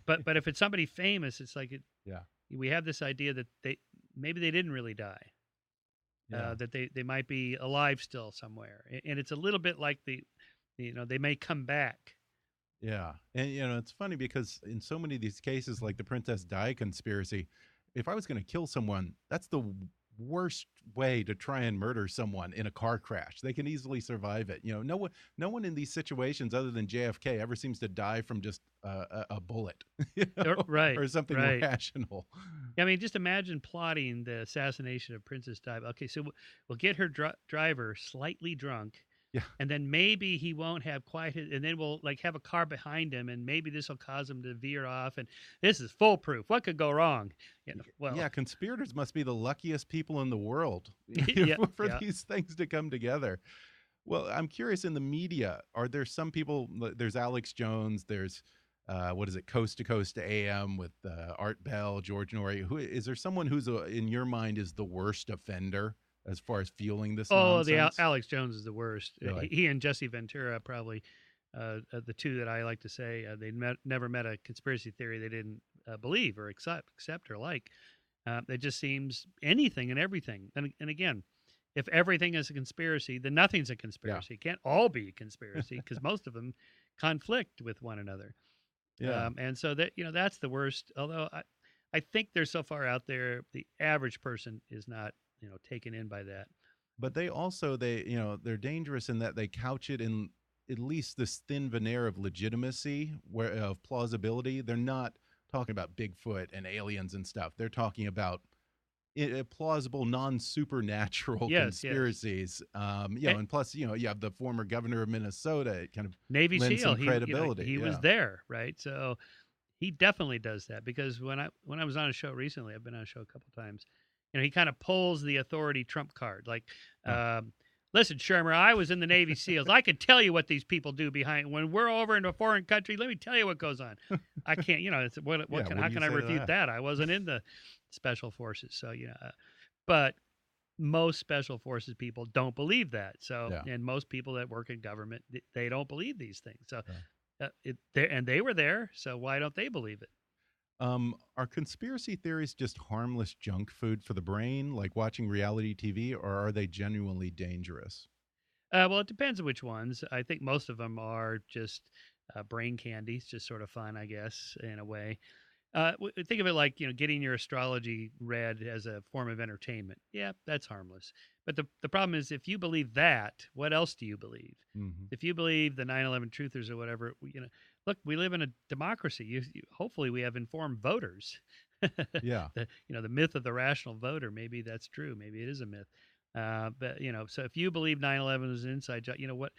But if it's somebody famous, it's like Yeah. we have this idea that maybe they didn't really die, Yeah. that they might be alive still somewhere, and it's a little bit like they may come back. Yeah. And, it's funny because in so many of these cases, like the Princess Di conspiracy, if I was going to kill someone, that's the worst way to try and murder someone in a car crash. They can easily survive it. No one in these situations other than JFK ever seems to die from just a bullet, Right. or something Right. rational. I mean, just imagine plotting the assassination of Princess Di. Okay, so we'll get her driver slightly drunk. Yeah. And then maybe he won't have quite his, and then we'll like have a car behind him, and maybe this will cause him to veer off. And this is foolproof. What could go wrong? Well, Yeah, conspirators must be the luckiest people in the world Yeah, for yeah. these things to come together. Well, I'm curious, in the media, are there some people? There's Alex Jones. There's what is it, Coast to Coast AM with Art Bell, George Norrie. Who is there? Someone who's in your mind is the worst offender as far as fueling this nonsense? The Alex Jones is the worst. Really? He and Jesse Ventura probably the two that I like to say they never met a conspiracy theory they didn't believe or accept or like. It just seems anything and everything. And again, if everything is a conspiracy, then nothing's a conspiracy. It can't all be a conspiracy because most of them conflict with one another. Yeah. And so that that's the worst. Although I think they're so far out there, the average person is not taken in by that. But they also they're dangerous in that they couch it in at least this thin veneer of legitimacy, of plausibility. They're not talking about Bigfoot and aliens and stuff. They're talking about plausible, non-supernatural conspiracies. And plus, you have the former governor of Minnesota. It kind of Navy lends SEAL some credibility. He was there, right? So he definitely does that because when I was on a show recently, I've been on a show a couple times. He kind of pulls the authority trump card. Like, listen, Shermer, I was in the Navy SEALs. I can tell you what these people do behind. When we're over in a foreign country, let me tell you what goes on. I can't, how can I refute that? I wasn't in the special forces. So, but most special forces people don't believe that. So, and most people that work in government, they don't believe these things. So, and they were there. So why don't they believe it? Are conspiracy theories just harmless junk food for the brain, like watching reality TV, or are they genuinely dangerous? Well, it depends on which ones. I think most of them are just brain candies, just sort of fun, I guess, in a way. Think of it like getting your astrology read as a form of entertainment. Yeah, that's harmless. But the problem is, if you believe that, what else do you believe? Mm-hmm. If you believe the 9/11 truthers or whatever, look, we live in a democracy. Hopefully, we have informed voters. Yeah. The myth of the rational voter. Maybe that's true. Maybe it is a myth. But so if you believe 9/11 was an inside job, what?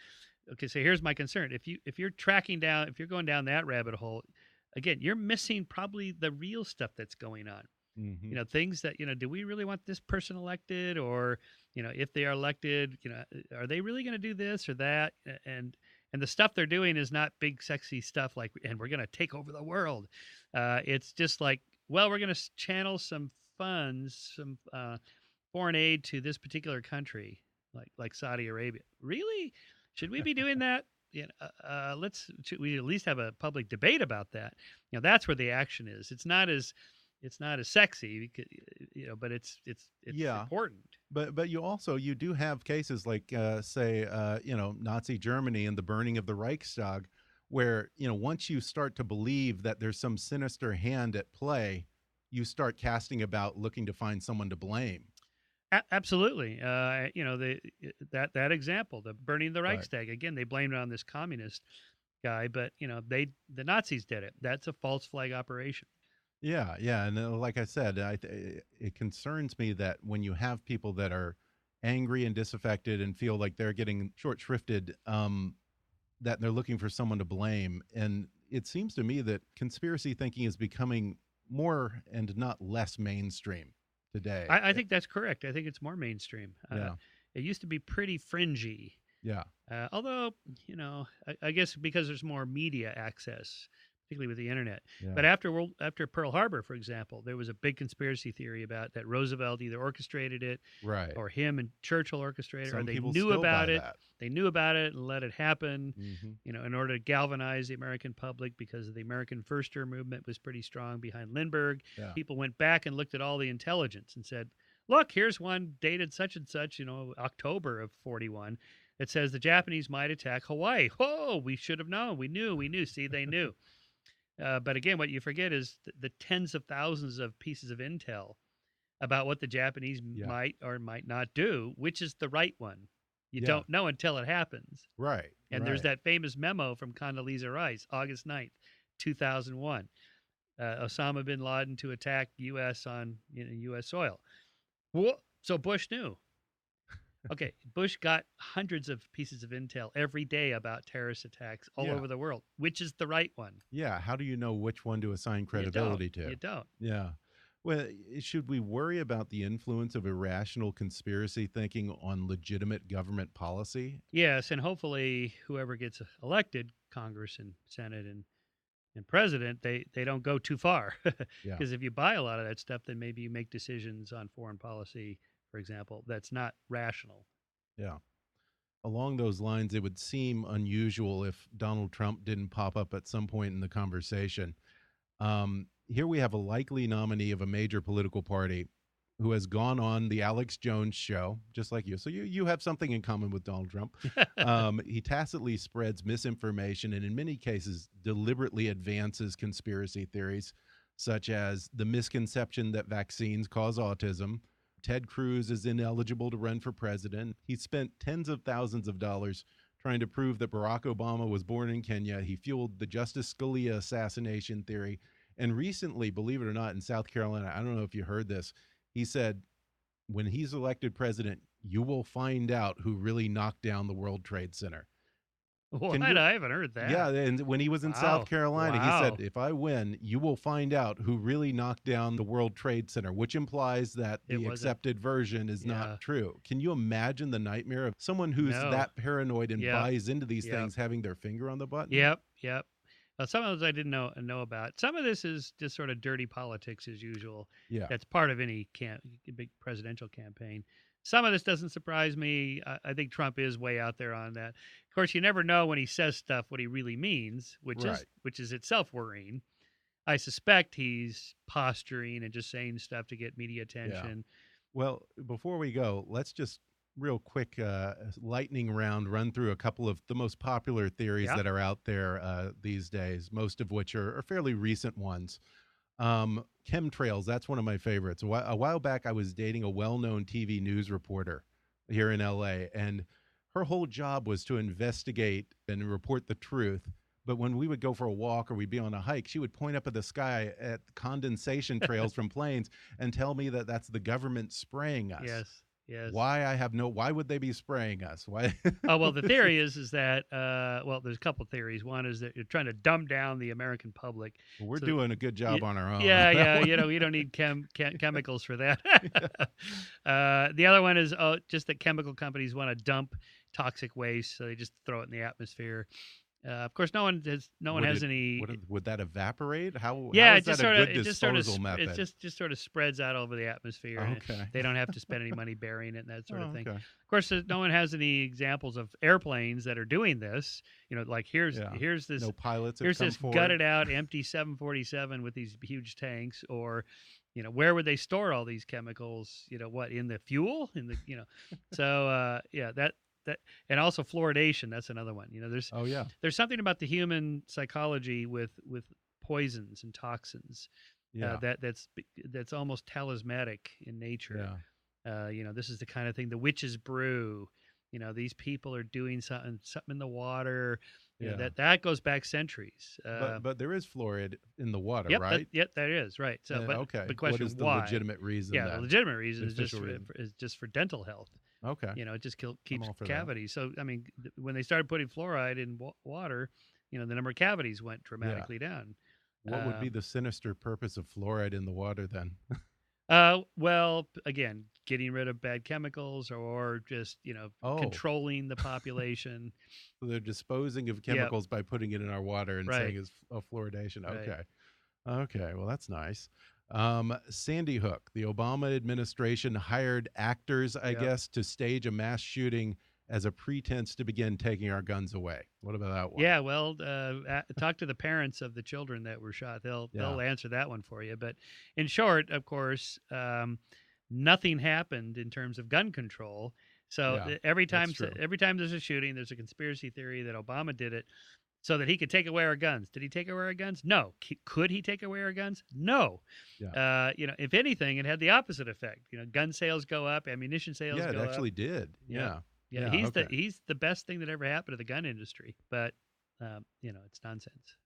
Okay, so here's my concern. If you're going down that rabbit hole, again, you're missing probably the real stuff that's going on. Mm-hmm. Things that do we really want this person elected, or if they are elected, are they really going to do this or that? And the stuff they're doing is not big sexy stuff like, and we're going to take over the world. It's just like, well, we're going to channel some funds, some foreign aid to this particular country, like Saudi Arabia. Really? Should we be doing that? Should we at least have a public debate about that? That's where the action is. It's not as sexy, but it's important. But you do have cases like say Nazi Germany and the burning of the Reichstag, where once you start to believe that there's some sinister hand at play, you start casting about looking to find someone to blame. Absolutely. That example, the burning of the Reichstag, right. Again, they blamed it on this communist guy, but the Nazis did it. That's a false flag operation. Yeah, and like I said, it concerns me that when you have people that are angry and disaffected and feel like they're getting short shrifted, that they're looking for someone to blame. And it seems to me that conspiracy thinking is becoming more and not less mainstream today. I think that's correct. I think it's more mainstream. Yeah. It used to be pretty fringy. Yeah. Although, I guess because there's more media access, particularly with the internet. Yeah. But after Pearl Harbor, for example, there was a big conspiracy theory about that Roosevelt either orchestrated it, Right. or him and Churchill orchestrated, Some or they people knew still about buy it. that. They knew about it and let it happen. Mm-hmm. In order to galvanize the American public, because the American Firster movement was pretty strong behind Lindbergh. Yeah. People went back and looked at all the intelligence and said, look, here's one dated such and such, October of 41. It says the Japanese might attack Hawaii. Whoa, we should have known. We knew. See, they knew. But again, what you forget is the tens of thousands of pieces of intel about what the Japanese might or might not do, which is the right one. You don't know until it happens. Right. And there's that famous memo from Condoleezza Rice, August 9th, 2001. Osama bin Laden to attack U.S. on U.S. soil. So Bush knew. Okay, Bush got hundreds of pieces of intel every day about terrorist attacks all over the world. Which is the right one? Yeah. How do you know which one to assign credibility to? You don't. Yeah. Well, should we worry about the influence of irrational conspiracy thinking on legitimate government policy? Yes, and hopefully whoever gets elected, Congress and Senate and president, they don't go too far. Because if you buy a lot of that stuff, then maybe you make decisions on foreign policy, for example, that's not rational. Yeah. Along those lines, it would seem unusual if Donald Trump didn't pop up at some point in the conversation. Here we have a likely nominee of a major political party who has gone on the Alex Jones show, just like you. So you have something in common with Donald Trump. He tacitly spreads misinformation and in many cases deliberately advances conspiracy theories, such as the misconception that vaccines cause autism. Ted Cruz is ineligible to run for president. He spent tens of thousands of dollars trying to prove that Barack Obama was born in Kenya. He fueled the Justice Scalia assassination theory. And recently, believe it or not, in South Carolina, I don't know if you heard this, he said, when he's elected president, you will find out who really knocked down the World Trade Center. What? I haven't heard that. Yeah, and when he was in South Carolina, he said, if I win, you will find out who really knocked down the World Trade Center, which implies that the accepted version is not true. Can you imagine the nightmare of someone who's that paranoid and buys into these things having their finger on the button? Yep. Some of those I didn't know about. Some of this is just sort of dirty politics as usual. Yeah. That's part of any big presidential campaign. Some of this doesn't surprise me. I think Trump is way out there on that. Of course, you never know when he says stuff what he really means, which is itself worrying. I suspect he's posturing and just saying stuff to get media attention. Yeah. Well, before we go, let's just real quick lightning round run through a couple of the most popular theories that are out there these days, most of which are fairly recent ones. Chemtrails, that's one of my favorites. A while back, I was dating a well-known TV news reporter here in LA, and her whole job was to investigate and report the truth. But when we would go for a walk or we'd be on a hike, she would point up at the sky at condensation trails from planes and tell me that that's the government spraying us. Yes. Why would they be spraying us? Why? Oh, well, the theory is that, there's a couple theories. One is that you're trying to dumb down the American public. Well, we're doing a good job on our own. Yeah. We don't need chemicals for that. The other one is just that chemical companies want to dump toxic waste, so they just throw it in the atmosphere. Of course, no one has any. Would that evaporate? How it is that a good disposal method? It just sort of spreads out over the atmosphere. Okay. They don't have to spend any money burying it and that sort of thing. Okay. Of course, no one has any examples of airplanes that are doing this. Like here's this. No pilots. Here's this gutted out empty 747 with these huge tanks, or where would they store all these chemicals? In the fuel? So that. And also fluoridation, that's another one. There's something about the human psychology with poisons and toxins that's almost talismanic in nature. This is the kind of thing the witches brew. These people are doing something in the water. That goes back centuries. But there is fluoride in the water, right? There is, right. So, okay. The question what is the why? legitimate reason? Yeah, the legitimate reason is just for dental health. Okay. It just keeps cavities. So, I mean, when they started putting fluoride in water, the number of cavities went dramatically down. What would be the sinister purpose of fluoride in the water then? Well, again, getting rid of bad chemicals or just, Oh, controlling the population. so they're disposing of Yep. chemicals by putting it in our water and saying Right. it's fluoridation. Right. Okay. Okay. Well, that's nice. Sandy Hook. The Obama administration hired actors, I Yep. guess, to stage a mass shooting as a pretense to begin taking our guns away. What about that one? Yeah, well, talk to the parents of the children that were shot. They'll answer that one for you. But in short, of course, nothing happened in terms of gun control. So Yeah, every time that's true. there's a shooting, there's a conspiracy theory that Obama did it so that he could take away our guns. Did he take away our guns? No. Could he take away our guns? No. Yeah. If anything, it had the opposite effect. Gun sales go up, ammunition sales Yeah, it go up. actually did. Yeah. Yeah, Yeah, he's the best thing that ever happened to the gun industry. But it's nonsense.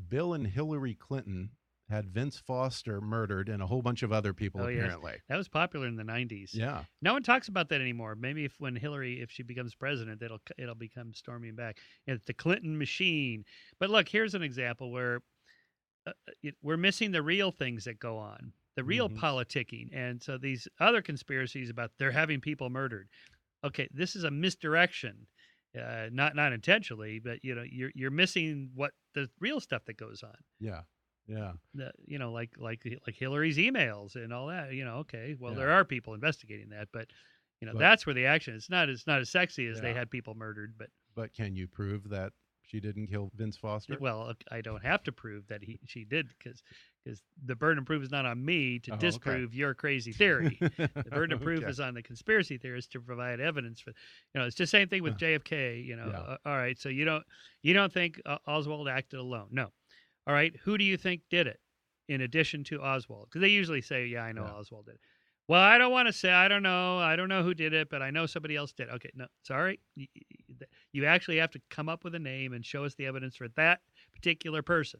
Bill and Hillary Clinton had Vince Foster murdered and a whole bunch of other people, Oh, yes. apparently. That was popular in the 90s. Yeah. No one talks about that anymore. Maybe when Hillary, if she becomes president, it'll become storming back. It's the Clinton machine. But look, here's an example where we're missing the real things that go on, the real politicking. And so these other conspiracies about they're having people murdered. Okay, this is a misdirection. Not intentionally, but you're missing what the real stuff that goes on. Yeah. Yeah. Like Hillary's emails and all that. Okay, well, Yeah. there are people investigating that, but that's where the action. It's not as sexy as they had people murdered, But can you prove that she didn't kill Vince Foster? well, I don't have to prove that she did because the burden of proof is not on me to disprove your crazy theory. The burden of proof is on the conspiracy theorists to provide evidence for. It's the same thing with JFK. All right, so you don't think Oswald acted alone? No. All right, who do you think did it in addition to Oswald? Because they usually say, yeah, I know Oswald did it. Well, I don't want to say, I don't know who did it, but I know somebody else did. Okay, no, sorry. You actually have to come up with a name and show us the evidence for that particular person.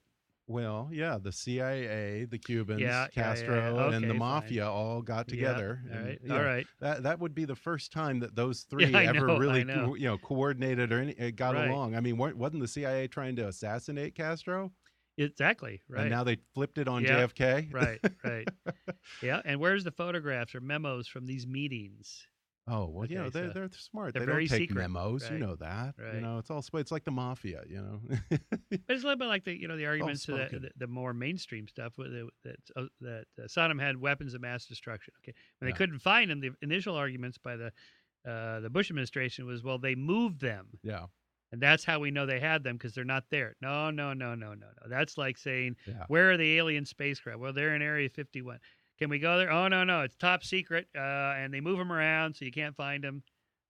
Well, yeah, the CIA, the Cubans, Yeah, Castro, Okay, and the fine. mafia all got together. All right, And, all right. That would be the first time that those three Yeah, I ever know, really, I know. coordinated or got Right. along. I mean, wasn't the CIA trying to assassinate Castro? Exactly, right. And now they flipped it on Yeah, JFK? Right. Yeah, and where's the photographs or memos from these meetings? Oh, well, Okay, so they're smart. they're They very don't take secret. Right. You Right. know that. Right. It's like the mafia, But it's a little bit like the arguments to spoken. the more mainstream stuff that Saddam had weapons of mass destruction. Okay, when Yeah. they couldn't find them, the initial arguments by the Bush administration was, well, they moved them, Yeah. and that's how we know they had them because they're not there. No. That's like saying, Yeah. where are the alien spacecraft? Well, they're in Area 51. Can we go there? Oh, no, it's top secret, and they move them around so you can't find them.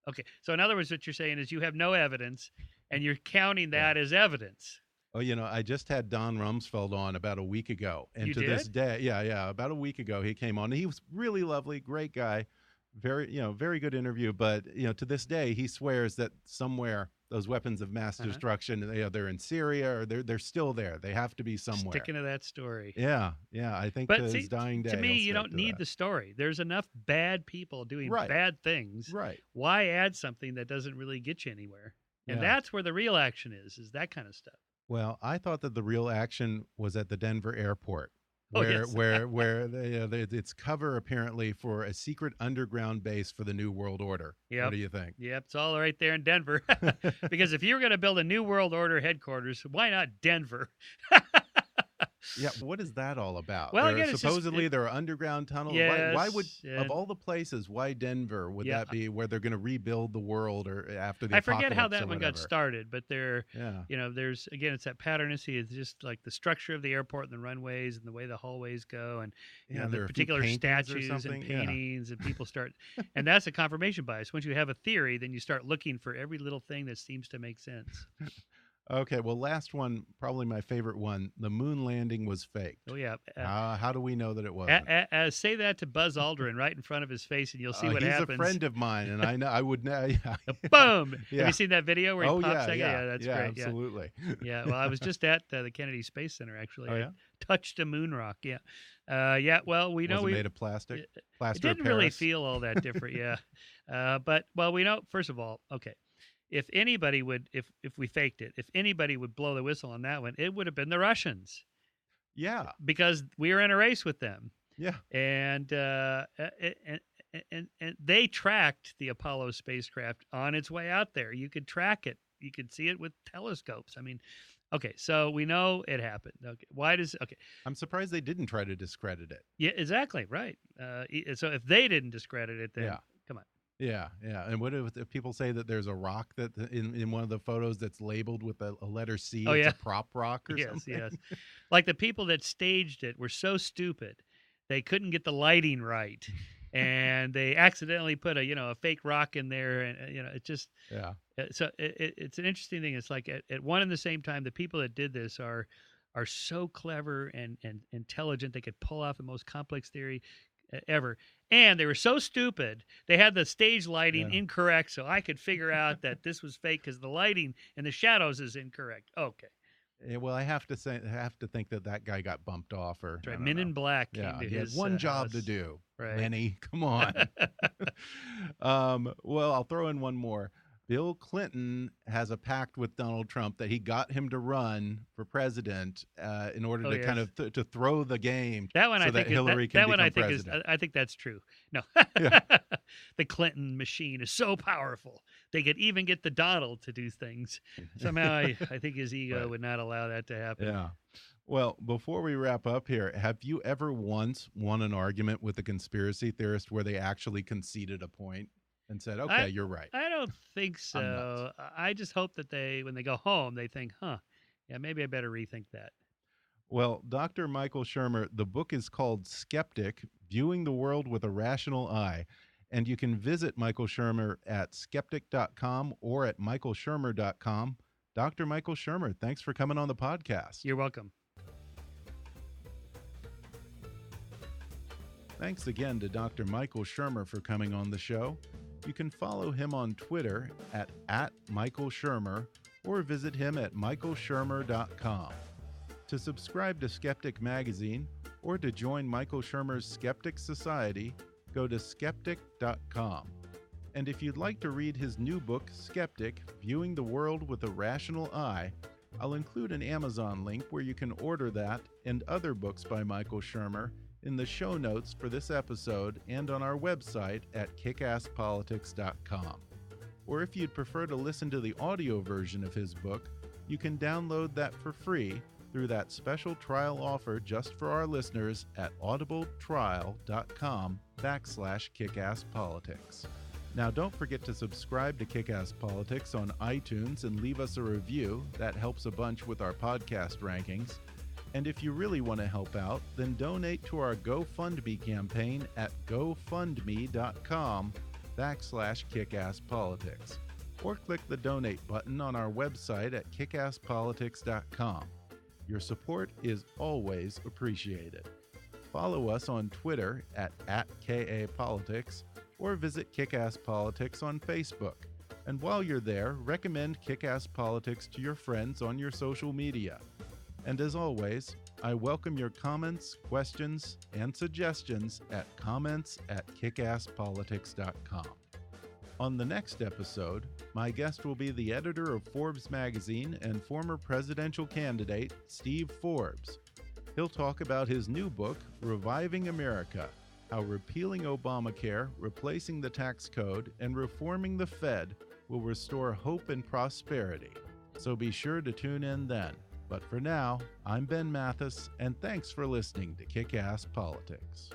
Okay, so in other words, what you're saying is you have no evidence, and you're counting that as evidence. Oh, I just had Don Rumsfeld on about a week ago. And You to this did? day, yeah, about a week ago, he came on. He was really lovely, great guy. Very good interview. But, to this day, he swears that somewhere those weapons of mass destruction, they're in Syria or they're still there. They have to be somewhere. Sticking to that story. Yeah. I think But to see, his dying day. to me, he'll you stick don't to need that. the story. There's enough bad people doing Right. bad things. Right. Why add something that doesn't really get you anywhere? And Yeah. that's where the real action is that kind of stuff. Well, I thought that the real action was at the Denver airport, Oh, where yes. where it's cover apparently for a secret underground base for the New World Order. Yep. What do you think? Yep, it's all right there in Denver. Because if you were going to build a New World Order headquarters, why not Denver? Yeah, what is that all about? Well, again, it's just- supposedly there are underground tunnels. Yes, Why would yeah. of all the places, why Denver? Would Yeah. that be where they're going to rebuild the world or after the I forget how apocalypse that or one got whatever? started, but Yeah. there's again, it's that patternicity. It's just like the structure of the airport and the runways and the way the hallways go, and Yeah, the there are a few particular paintings or statues something. and Yeah. paintings, and people start, and that's a confirmation bias. Once you have a theory, then you start looking for every little thing that seems to make sense. Okay, well, last one, probably my favorite one. The moon landing was faked. Oh yeah. How do we know that it wasn't? Say that to Buzz Aldrin right in front of his face, and you'll see what he's happens. a friend of mine, and I know I would know. Yeah. Boom! Have Yeah. you seen that video where he Oh pops that? yeah, That's great. absolutely. Yeah. Well, I was just at the Kennedy Space Center actually. Oh, yeah? I touched a moon rock. Yeah. Well, we know Was it made of plastic? It Plaster of didn't really Paris? feel all that different. Yeah. But we know, first of all, okay. If anybody would, if we faked it, if anybody would blow the whistle on that one, it would have been the Russians. Yeah. Because we were in a race with them. Yeah. And they tracked the Apollo spacecraft on its way out there. You could track it. You could see it with telescopes. I mean, okay, so we know it happened. Okay, okay? I'm surprised they didn't try to discredit it. Yeah, exactly right. So if they didn't discredit it, then Yeah. come on. Yeah, yeah. And what if people say that there's a rock that in one of the photos that's labeled with a letter C? Oh, it's yeah. a prop rock or something. Yes. Like the people that staged it were so stupid, they couldn't get the lighting right, and they accidentally put a fake rock in there, and it just Yeah. So it's an interesting thing. It's like at one and the same time, the people that did this are so clever and intelligent. They could pull off the most complex theory ever. And they were so stupid, they had the stage lighting incorrect, so I could figure out that this was fake because the lighting and the shadows is incorrect. Okay. Yeah, well, I have to think that guy got bumped off, or That's right. Men in Black came yeah, to he his had one job house. to do. Right. Lenny, come on. Well, I'll throw in one more. Bill Clinton has a pact with Donald Trump that he got him to run for president in order to kind of to throw the game. That one so I think that Hillary can become president. I think that's true. No, Yeah. The Clinton machine is so powerful they could even get the Donald to do things. Somehow, I think his ego would not allow that to happen. Yeah. Well, before we wrap up here, have you ever once won an argument with a conspiracy theorist where they actually conceded a point and said, okay, you're right? I don't think so. I just hope that when they go home, they think, yeah, maybe I better rethink that. Well, Dr. Michael Shermer, the book is called Skeptic, Viewing the World with a Rational Eye. And you can visit Michael Shermer at skeptic.com or at michaelshermer.com. Dr. Michael Shermer, thanks for coming on the podcast. You're welcome. Thanks again to Dr. Michael Shermer for coming on the show. You can follow him on Twitter at Michael Shermer or visit him at michaelshermer.com. To subscribe to Skeptic Magazine or to join Michael Shermer's Skeptic Society, go to skeptic.com. And if you'd like to read his new book, Skeptic, Viewing the World with a Rational Eye, I'll include an Amazon link where you can order that and other books by Michael Shermer in the show notes for this episode and on our website at kickasspolitics.com. Or if you'd prefer to listen to the audio version of his book, you can download that for free through that special trial offer just for our listeners at audibletrial.com/kickasspolitics. Now, don't forget to subscribe to Kick-Ass Politics on iTunes and leave us a review. That helps a bunch with our podcast rankings. And if you really want to help out, then donate to our GoFundMe campaign at gofundme.com/kickasspolitics. Or click the donate button on our website at kickasspolitics.com. Your support is always appreciated. Follow us on Twitter at @KAPolitics or visit Kick-Ass Politics on Facebook. And while you're there, recommend Kick-Ass Politics to your friends on your social media. And as always, I welcome your comments, questions, and suggestions at comments@kickasspolitics.com. On the next episode, my guest will be the editor of Forbes magazine and former presidential candidate, Steve Forbes. He'll talk about his new book, Reviving America: How Repealing Obamacare, Replacing the Tax Code, and Reforming the Fed will restore hope and prosperity. So be sure to tune in then. But for now, I'm Ben Mathis, and thanks for listening to Kick-Ass Politics.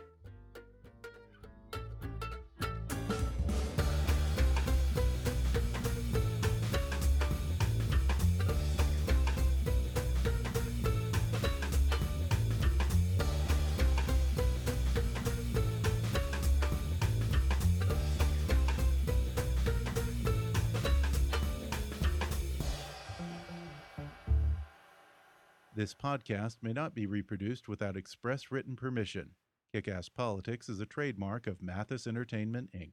This podcast may not be reproduced without express written permission. Kick-Ass Politics is a trademark of Mathis Entertainment, Inc.